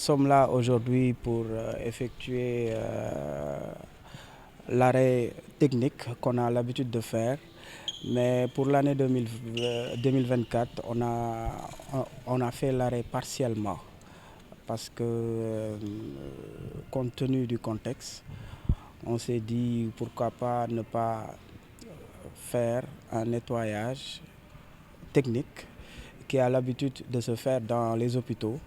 sommes là aujourd'hui pour effectuer l'arrêt technique qu'on a l'habitude de faire. Mais pour l'année 2024, on a fait l'arrêt partiellement parce que, compte tenu du contexte, on s'est dit pourquoi pas ne pas faire un nettoyage technique qui a l'habitude de se faire dans les hôpitaux.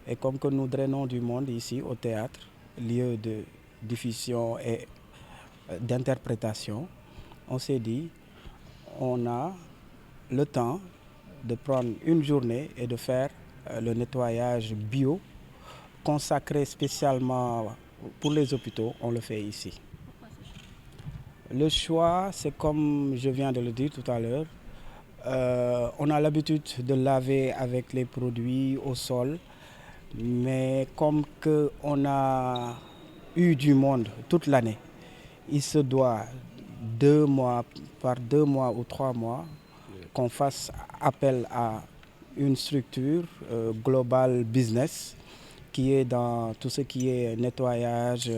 Et comme que nous drainons du monde ici au théâtre, lieu de diffusion et d'interprétation, on s'est dit on a le temps de prendre une journée et de faire le nettoyage bio consacré spécialement pour les hôpitaux. On le fait ici. Le choix, c'est comme je viens de le dire tout à l'heure, on a l'habitude de laver avec les produits au sol, mais comme que on a eu du monde toute l'année, il se doit 2 mois, par 2 mois ou 3 mois, qu'on fasse appel à une structure global business qui est dans tout ce qui est nettoyage,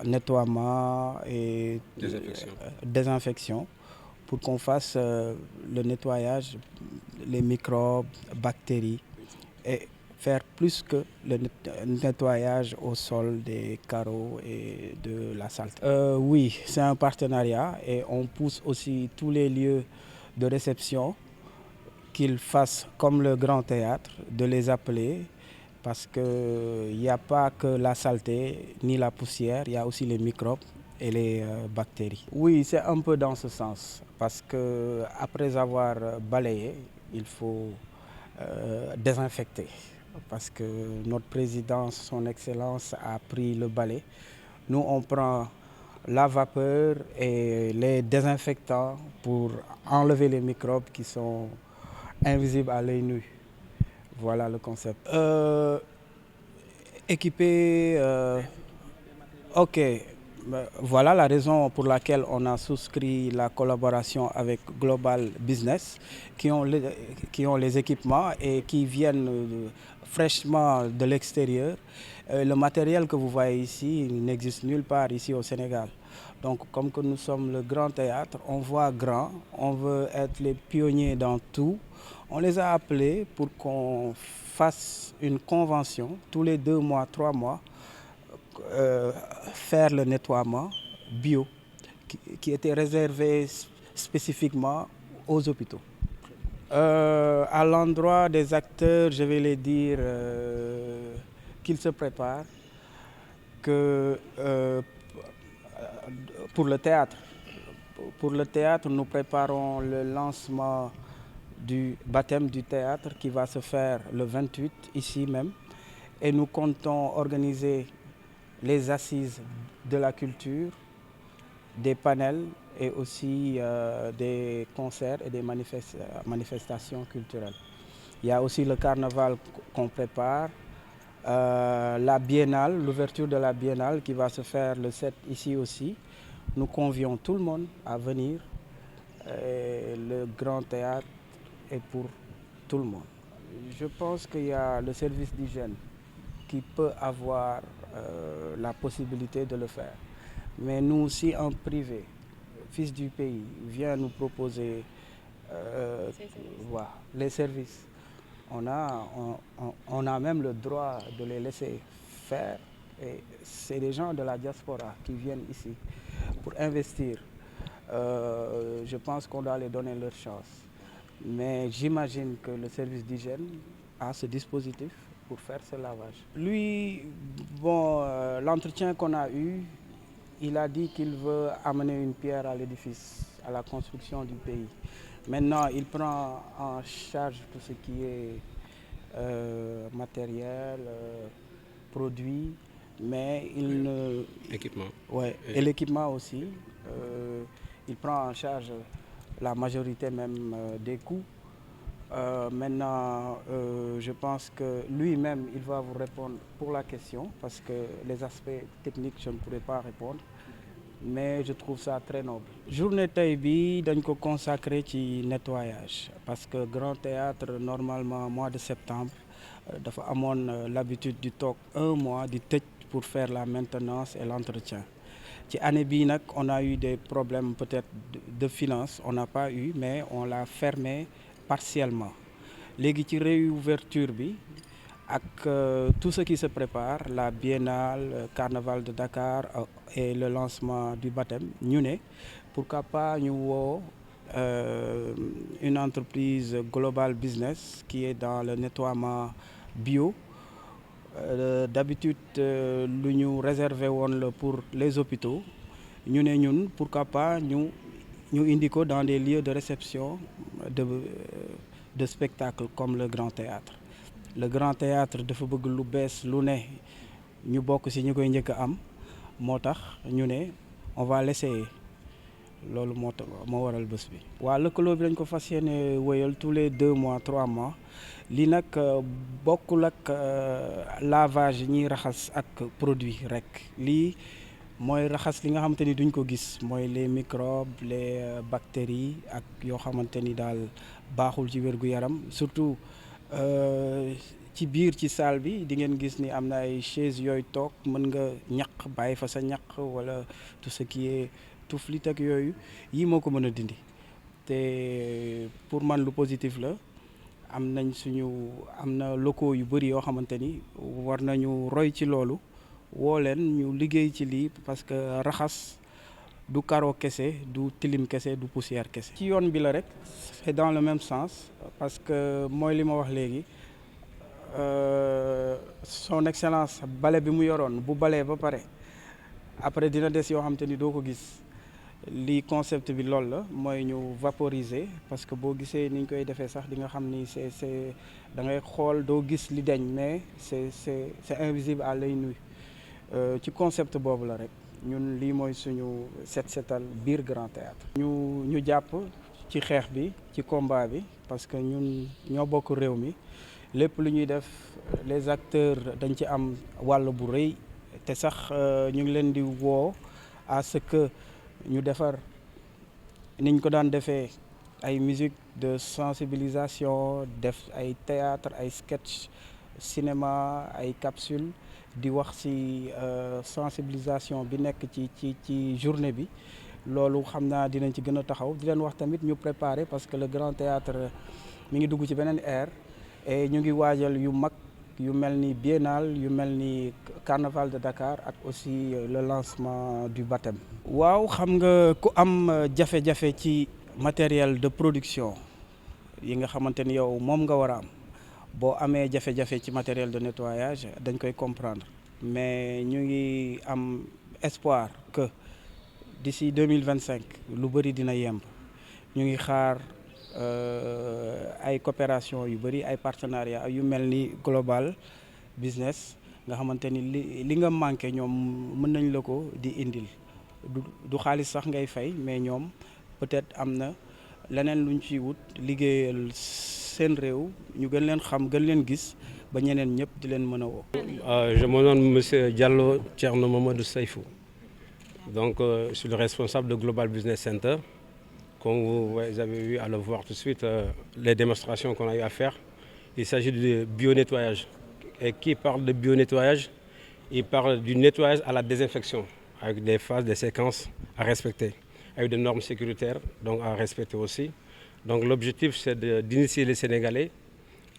nettoiement et désinfection pour qu'on fasse le nettoyage, les microbes, bactéries et faire plus que le nettoyage au sol des carreaux et de la saleté. Oui, c'est un partenariat et on pousse aussi tous les lieux de réception qu'ils fassent comme le Grand Théâtre, de les appeler parce qu'il n'y a pas que la saleté ni la poussière, il y a aussi les microbes et les bactéries. Oui, c'est un peu dans ce sens parce que après avoir balayé, il faut désinfecter parce que notre président, son Excellence, a pris le balai. Nous, on prend la vapeur et les désinfectants pour enlever les microbes qui sont invisibles à l'œil nu. Voilà le concept. Équipé, ok. Voilà la raison pour laquelle on a souscrit la collaboration avec Global Business qui ont les équipements et qui viennent fraîchement de l'extérieur. Le matériel que vous voyez ici n'existe nulle part ici au Sénégal. Donc comme que nous sommes le grand théâtre, on voit grand, on veut être les pionniers dans tout. On les a appelés pour qu'on fasse une convention tous les 2 mois, 3 mois. Faire le nettoiement bio qui était réservé spécifiquement aux hôpitaux. À l'endroit des acteurs, je vais les dire qu'ils se préparent, que pour le théâtre. Pour le théâtre, nous préparons le lancement du baptême du théâtre qui va se faire le 28 ici même. Et nous comptons organiser les assises de la culture, des panels et aussi des concerts et des manifestations culturelles. Il y a aussi le carnaval qu'on prépare, la biennale, l'ouverture de la biennale qui va se faire le 7 ici aussi. Nous convions tout le monde à venir. Le grand théâtre est pour tout le monde. Je pense qu'il y a le service d'hygiène qui peut avoir la possibilité de le faire. Mais nous aussi en privé, fils du pays, vient nous proposer voilà, les services. On a même le droit de les laisser faire. Et c'est des gens de la diaspora qui viennent ici pour investir. Je pense qu'on doit les donner leur chance. Mais j'imagine que le service d'hygiène a ce dispositif pour faire ce lavage. Lui, bon, l'entretien qu'on a eu, il a dit qu'il veut amener une pierre à l'édifice, à la construction du pays. Maintenant, il prend en charge tout ce qui est matériel, produit, mais il ne... Équipement. Ouais, et l'équipement aussi. Il prend en charge la majorité même des coûts. Maintenant, je pense que lui-même, il va vous répondre pour la question, parce que les aspects techniques, je ne pourrais pas répondre, mais je trouve ça très noble. Journée tey bi dañ ko consacré ci nettoyage, parce que Grand Théâtre, normalement, mois de septembre, dafa amoon l'habitude di toog 1 mois di tëj pour faire la maintenance et l'entretien. Ci année bii nag on a eu des problèmes peut-être de finance, on n'a pas eu, mais on l'a fermé partiellement. Léegi ci réouverture bi ak tout ce qui se prépare, la biennale, carnaval de Dakar et le lancement du baptême, ñu ne pourquoi pas ñu woo une entreprise Global Business qui est dans le nettoiement bio. D'habitude lu ñu réservé woon la pour les hôpitaux, ñu ne ñun pourquoi pas ñu indi ko dans des lieux de réception de spectacle comme le Grand Théâtre. Le Grand Théâtre dafa bëgg lu bees lu ne ñu bokk ci ñu koy njëkk a am, moo tax ñu ne on va l'essayer. Loolu moo waral bés bi. Waa lëkkaloo bi dañ ko fas yéene wéyal tous les 2 mois 3 mois. Lii nag bokkul ak lavage yi ñuy raxas ak produit rek. Lii mooy raxas li nga xamante ni duñ ko gis, mooy les microbes, les bactéries ak yoo xamante ni daal baaxul ci wérgu yaram. Surtout ci biir ci salle bi di ngeen gis ni am na ay chaises yooyu toog mën nga ñaq bàyyi fa sa ñaq wala tout ce qui est tuflit ak yooyu yii moo ko mën a dindi. Te pour man lu positif la. Am na locaux yu bëri yoo xamante ni war nañu roy ci loolu, woo leen ñu liggéey ci lii parce que raxas du karo kese, du tilim kese, du poussière kese. Ci yoon bi la rek, c'est dans le même sens parce que mooy li ma wax léegi son excellence bale bi mu yoroon bu balee ba pare après dina des yoo xamante ni doo ko gis. Lii concept bi loolu la mooy ñu vaporiser parce que boo gisee ni ñu koy defee sax di nga xam ni c'est da ngay xool doo gis li deñ mais c'est invisible à l'œil nu. Ci concept boobu la rek ñun lii mooy suñu setal biir Grand Théâtre. ñu jàpp ci xeex bi ci combat bi parce que ñun ñoo bokk réew mi lépp lu ñuy def les acteurs dañ ci am wàll bu rëy te sax ñu ngi leen di woo à ce que ñu defar niñ ko daan defee ay musique de sensibilisation, def ay théâtre, ay sketch, cinéma, ay capsule di wax ci sensibilisation bi nekk ci journée bi. Loolu xam naa dinañ ci gën a taxaw di leen wax tamit ñu préparer parce que le Grand Théâtre mi ngi dugg ci beneen ère et ñu ngi waajal yu mag yu mel ni biennale, yu mel ni carnaval de Dakar ak aussi le lancement du baptême. Waaw xam nga ku am jafe-jafe ci matériel de production yi nga xamante ni yow moom nga war a am boo amee jafe-jafe ci matériel de nettoyage dañ koy comprendre, mais ñu ngi am espoir que d'ici 2025 lu bëri dina yemb. Ñu ngi xaar ay coopération yu bëri, ay partenariat yu mel ni Global Business nga xamante ni li nga manqué ñoom mën nañ la ko di indil. Du xaalis sax ngay fay mais ñoom peut-être am na leneen luñ ciy wut liggéeyal seen réew ñu gën leen xam gën leen gis ba ñeneen ñëpp di leen mën a woo. Je me nomme monsieur Diallo Thierno Mamadou Saïfou. Donc je suis le responsable de Global Business Center. Comme vous avez vu à le voir tout de suite, les démonstrations qu'on a eu à faire, il s'agit de bio-nettoyage. Et qui parle de bio-nettoyage, il parle du nettoyage à la désinfection, avec des phases, des séquences à respecter, avec des normes sécuritaires donc à respecter aussi. Donc l'objectif, c'est d'initier les Sénégalais,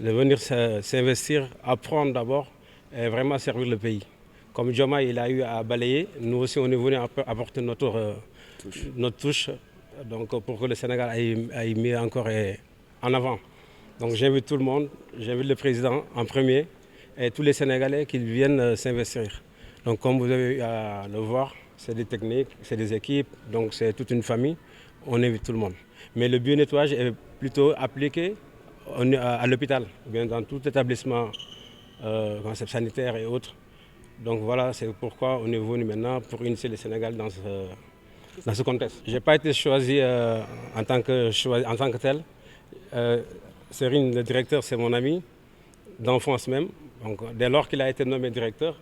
de venir s'investir, apprendre d'abord et vraiment servir le pays. Comme Diomaye, il a eu à balayer, nous aussi on est venu apporter notre touche. Donc pour que le Sénégal aille mieux encore en avant. Donc j'invite tout le monde, j'invite le président en premier et tous les Sénégalais qui viennent s'investir. Donc comme vous avez eu à le voir, c'est des techniques, c'est des équipes, donc c'est toute une famille, on invite tout le monde. Mais le bio-nettoyage est plutôt appliqué à l'hôpital, bien dans tout établissement sanitaire et autres. Donc voilà, c'est pourquoi on est venu maintenant pour initier le Sénégal dans ce contexte. Je n'ai pas été choisi en tant que tel. Serine, le directeur, c'est mon ami d'enfance même. Donc, dès lors qu'il a été nommé directeur,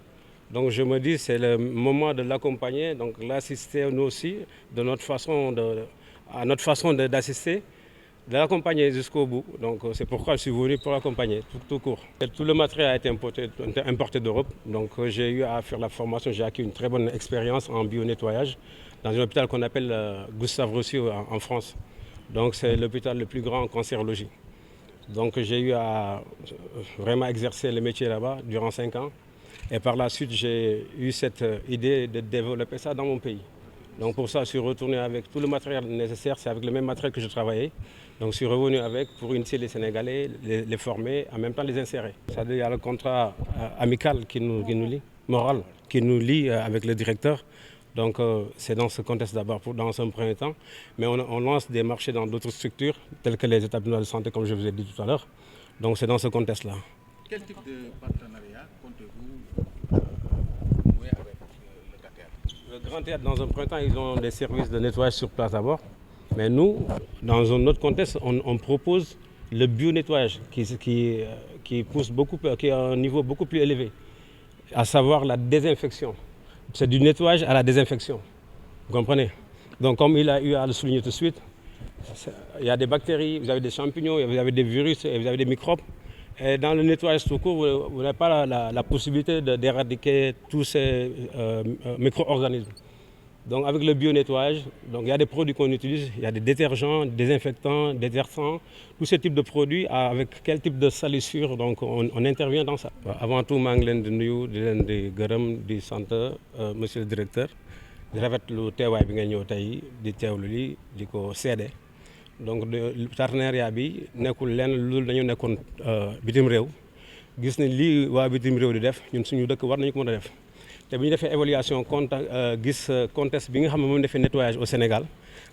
donc je me dis c'est le moment de l'accompagner, donc l'assister nous aussi, à notre façon d'assister. de l'accompagner jusqu'au bout. Donc c'est pourquoi je suis venu pour l'accompagner tout court. Et tout le matériel a été importé d'Europe. Donc j'ai eu à faire la formation, j'ai acquis une très bonne expérience en bio-nettoyage dans un hôpital qu'on appelle Gustave Roussy en France. Donc c'est l'hôpital le plus grand en cancérologie. Donc j'ai eu à vraiment exercer le métier là-bas durant 5 ans. Et par la suite, j'ai eu cette idée de développer ça dans mon pays. Donc pour ça, je suis retourné avec tout le matériel nécessaire. C'est avec le même matériel que je travaillais. Donc je suis revenu avec pour initier les Sénégalais, les former, en même temps les insérer. C'est-à-dire il y a le contrat amical qui nous lie, moral, qui nous lie avec le directeur. Donc c'est dans ce contexte d'abord, dans un premier temps. Mais on lance des marchés dans d'autres structures, telles que les établissements de santé, comme je vous ai dit tout à l'heure. Donc c'est dans ce contexte-là. Quel type de partenariat comptez-vous nouer avec le GATER? Le Grand Théâtre, dans un premier temps, ils ont des services de nettoyage sur place d'abord. Mais nous, dans un autre contexte, on propose le bio-nettoyage qui pousse beaucoup, qui a un niveau beaucoup plus élevé, à savoir la désinfection. C'est du nettoyage à la désinfection. Vous comprenez? Donc, comme il a eu à le souligner tout de suite, il y a des bactéries, vous avez des champignons, vous avez des virus et vous avez des microbes. Et dans le nettoyage tout court, vous n'avez pas la possibilité d'éradiquer tous ces micro-organismes. Donc avec le bio-nettoyage, il y a des produits qu'on utilise, il y a des détergents, des désinfectants, des détergents, tous ces types de produits, avec quel type de salissure, donc on intervient dans ça. Avant tout, je suis nuyu di leen di gërëm di sant monsieur le directeur di rafetlu teewaay bi nga ñëw tey di teewlu li di ko seede. Donc partenariat bi nekkul lenn lu dañu nekkoon bitim réew gis ne lii waa bitim réew di def ñun suñu dëkk war nañu ko mën a def. te bu ñu defee évaluation gis contexte bi nga xam ne moom defee nettoyage au Sénégal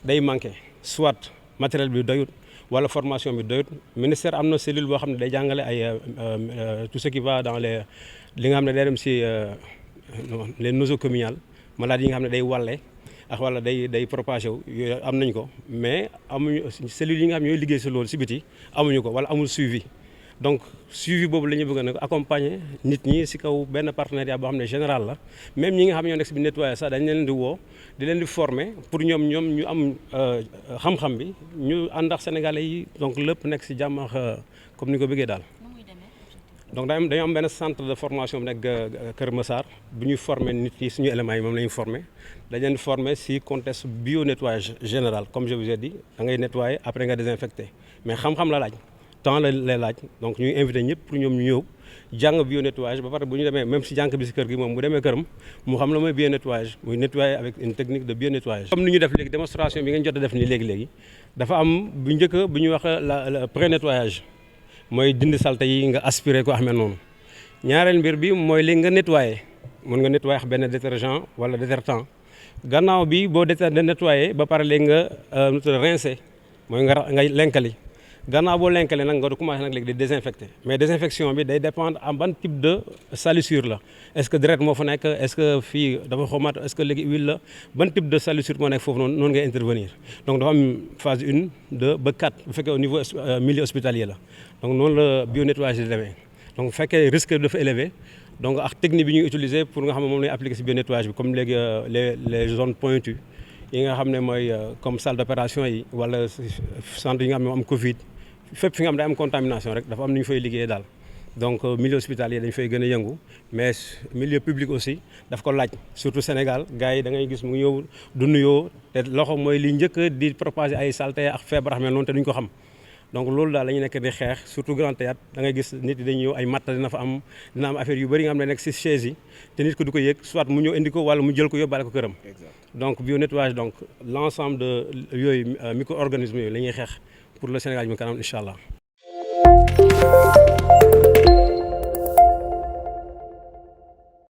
day manqué soit matériel bi doyut wala formation bi doyut ministère am na cellule boo xam ne day jàngale ay tout ce qui va dans les li nga xam ne day dem si les nosocomiales maladies yi nga xam ne day wàlle ak wala day propagé wu yooyu am nañ ko mais amuñu cellules yi nga xam ne ñooy liggéey si loolu si biti amuñu ko wala amul suivi. Donc suivi boobu la ñu bëgg nag accompagner nit ñi ci kaw benn partenariat boo xam ne général la même ñi nga xam ne ñoo nekk ci bi nettoyage sax dañ leen di woo di leen di former pour ñoom ñu am xam-xam bi ñu ànd ak sénégalais yi donc lépp nekk ci jàmm ak comme ni ko bëggee daal. Donc dañoo am benn centre de formation bu nekk Kër Massar bu ñuy former nit ñi suñu éléments yi moom la ñuy former dañ leen di former ci contexte bio nettoyage général comme je vous ai dit da ngay nettoyer après nga désinfecter mais xam-xam la laaj. temps la lay laaj donc ñuy invité ñëpp pour ñoom ñu ñëw jàng bio nettoyage ba pare bu ñu demee même si jànk bi si kër gi moom bu demee këram mu xam la mooy bio nettoyage muy nettoyer avec une technique de bio nettoyage. Comme ni ñu def léegi démonstration bi ngeen jot a def nii léegi dafa am bu njëkk bu ñuy wax la pré nettoyage mooy dindi saleté yi nga aspirer ko xamee noonu ñaareel mbir bi mooy li nga nettoyer mën nga nettoyer benn détergent wala détergent gannaaw bi boo nettoyer ba pare léegi nga rincer mooy nga lenkali. Gannaaw boo lenkale nag nga commencé nag léegi di désinfecter mais désinfection bi day dépendre en ban type de salissure la est-ce que deret moo fa nekk est-ce que fii dafa xomaat est-ce que léegi huile la ban type de salissure moo nekk foofu noonu ngay intervenir donc dafa am phase 1 2 ba 4 bu fekkee au niveau milieu hospitalier la donc noonu la bio nettoyage di demee donc bu fekkee risque dafa élevé donc ak technique bi ñuy utiliser pour nga xam ne moom lay appliquer ci bio nettoyage bi comme léegi les zones pointues yi nga xam ne mooy comme salle d'opération yi wala centre yi nga xam ne am Covid fépp fi nga xam ne day am contamination rek dafa am nu ñu fay liggéeyee daal donc milieu hospitalier dañu fay gën a yëngu mais milieu public aussi daf ko laaj surtout Sénégal gars yi da ngay gis mu ñëw du nuyoo te loxo mooy li njëkk di propager ay saleté ak feebar xam ne noonu te duñ ko xam donc loolu daal la ñu nekk di xeex surtout Grand Théâtre da ngay gis nit yi dañuy ñëw ay matta dina am affaire yu bëri nga xam ne nekk ci chaise yi te nit ko du ko yëg soit mu ñëw indi ko wala mu jël ko yóbbaale ko këram. Donc bio nettoyage donc l'ensemble de yooyu micro-organismes yooyu la ñuy xeex pour le Sénégal ñu kanam incha allah.